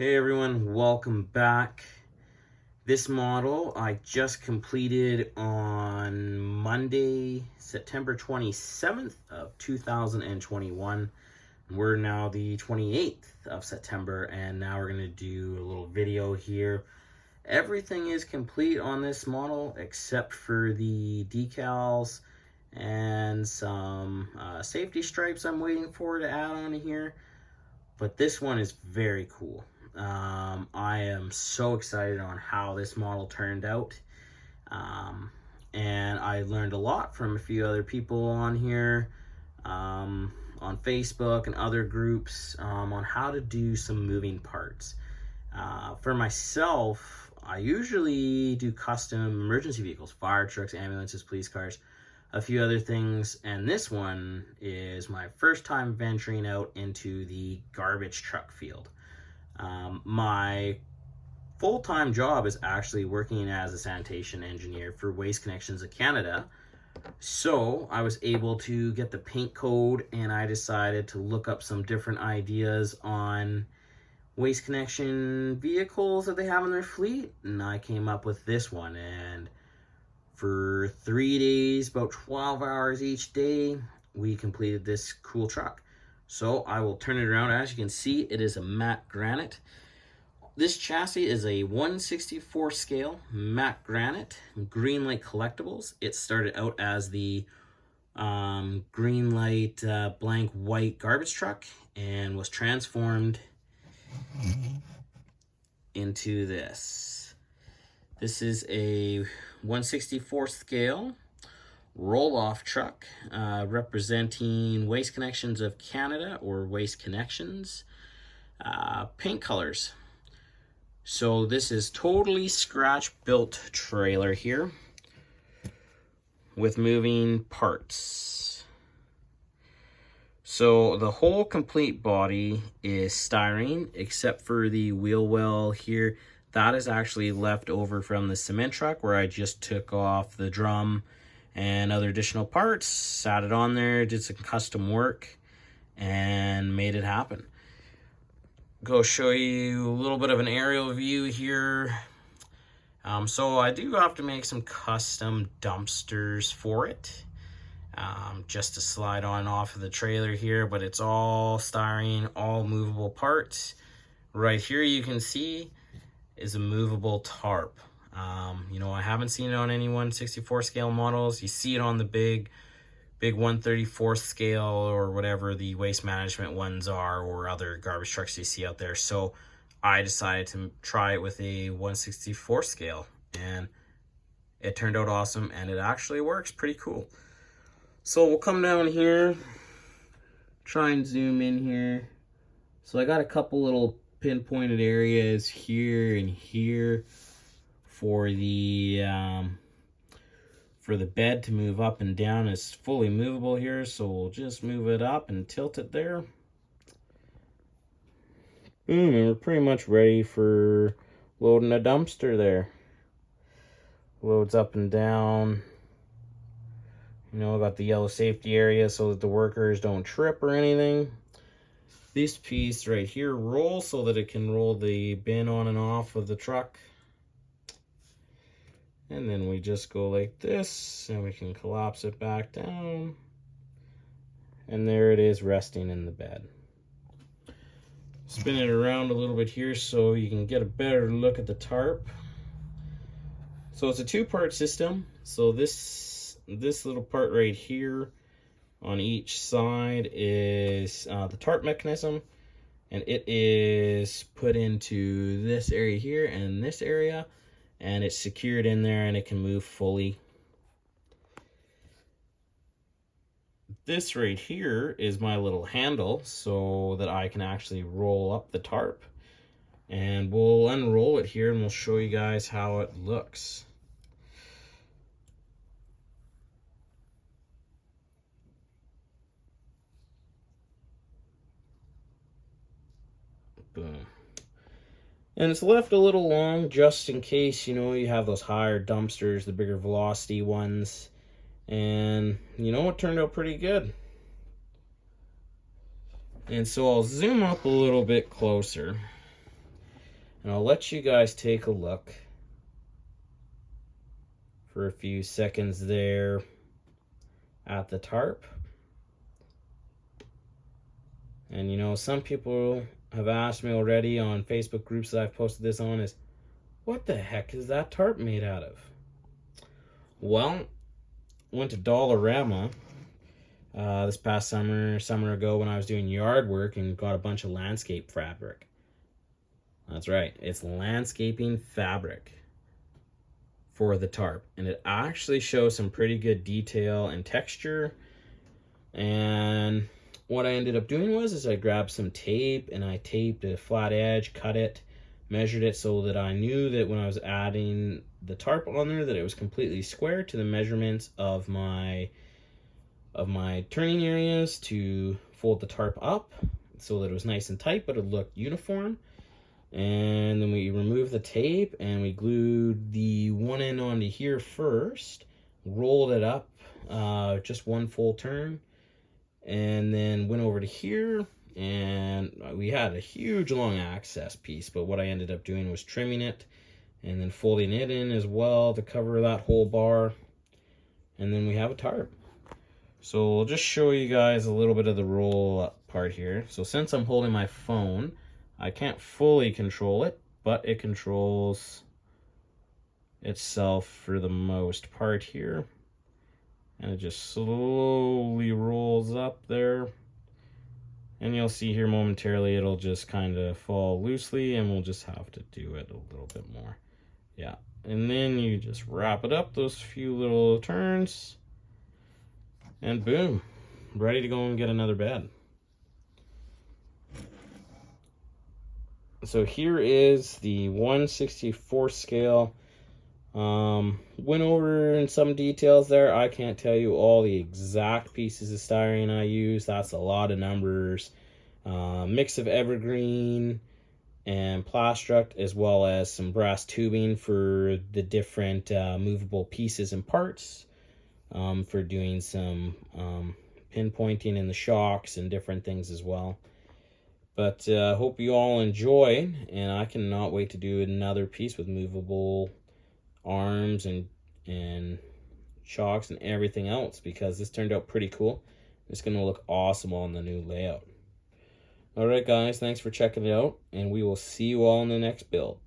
Hey everyone, welcome back. This model I just completed on Monday, September 27th of 2021. We're now the 28th of September, and now we're going to do a little video here. Everything is complete on this model except for the decals and some safety stripes I'm waiting for to add on here. But this one is very cool. I am so excited on how this model turned out. And I learned a lot from a few other people on here, on Facebook and other groups, on how to do some moving parts. For myself, I usually do custom emergency vehicles, fire trucks, ambulances, police cars, a few other things, and this one is my first time venturing out into the garbage truck field. My full-time job is actually working as a sanitation engineer for Waste Connections of Canada, so I was able to get the paint code, and I decided to look up some different ideas on Waste Connection vehicles that they have in their fleet, and I came up with this one. And for 3 days, about 12 hours each day, we completed this cool truck. So I will turn it around. As you can see, it is a matte granite. This chassis is a 1/64 scale matte granite, Greenlight Collectibles. It started out as the Greenlight blank white garbage truck and was transformed into this. This is a 1/64 scale roll-off truck representing Waste Connections of Canada, or Waste Connections paint colors. So this is totally scratch-built trailer here with moving parts. So the whole complete body is styrene except for the wheel well here. That is actually left over from the cement truck, where I just took off the drum and other additional parts, sat it on there, did some custom work, and made it happen. Go show you a little bit of an aerial view here. So I do have to make some custom dumpsters for it, just to slide on and off of the trailer here, but it's all styrene, all movable parts. Right here you can see is a movable tarp. I haven't seen it on any 1/64 scale models. You see it on the big 1/34 scale, or whatever the waste management ones are, or other garbage trucks you see out there. So I decided to try it with a 1/64 scale, and it turned out awesome, and it actually works pretty cool. So we'll come down here, try and zoom in here. So I got a couple little pinpointed areas here and here for the bed to move up and down. It's fully movable here, so we'll just move it up and tilt it there. And we're pretty much ready for loading a dumpster there. Loads up and down. Got the yellow safety area so that the workers don't trip or anything. This piece right here rolls so that it can roll the bin on and off of the truck. And then we just go like this, and we can collapse it back down. And there it is, resting in the bed. Spin it around a little bit here so you can get a better look at the tarp. So it's a two-part system. So this little part right here on each side is the tarp mechanism, and it is put into this area here and this area, and it's secured in there, and it can move fully. This right here is my little handle so that I can actually roll up the tarp, and we'll unroll it here and we'll show you guys how it looks. Boom. And it's left a little long just in case, you have those higher dumpsters, the bigger velocity ones. And, it turned out pretty good. And so I'll zoom up a little bit closer. And I'll let you guys take a look for a few seconds there at the tarp. And you know, some people have asked me already on Facebook groups that I've posted this on is, what the heck is that tarp made out of? Well, went to Dollarama this past summer ago when I was doing yard work and got a bunch of landscape fabric. That's right, it's landscaping fabric for the tarp, and it actually shows some pretty good detail and texture. And what I ended up doing was I grabbed some tape and I taped a flat edge, cut it, measured it so that I knew that when I was adding the tarp on there that it was completely square to the measurements of my turning areas to fold the tarp up so that it was nice and tight but it looked uniform. And then we removed the tape and we glued the one end onto here first, rolled it up just one full turn, and then went over to here, and we had a huge long access piece, but what I ended up doing was trimming it and then folding it in as well to cover that whole bar, and then we have a tarp. So I'll just show you guys a little bit of the roll up part here. So since I'm holding my phone, I can't fully control it, but it controls itself for the most part here. And it just slowly rolls up there. And you'll see here momentarily it'll just kind of fall loosely, and we'll just have to do it a little bit more. Yeah, and then you just wrap it up those few little turns, and boom, ready to go and get another bed. So here is the 1/64 scale. Went over in some details there. I can't tell you all the exact pieces of styrene I use. That's a lot of numbers. Mix of evergreen and plastruct, as well as some brass tubing for the different movable pieces and parts, for doing some pinpointing in the shocks and different things as well. But hope you all enjoy, and I cannot wait to do another piece with movable arms and shocks and everything else, because this turned out pretty cool. It's going to look awesome on the new layout. Alright guys, thanks for checking it out, and we will see you all in the next build.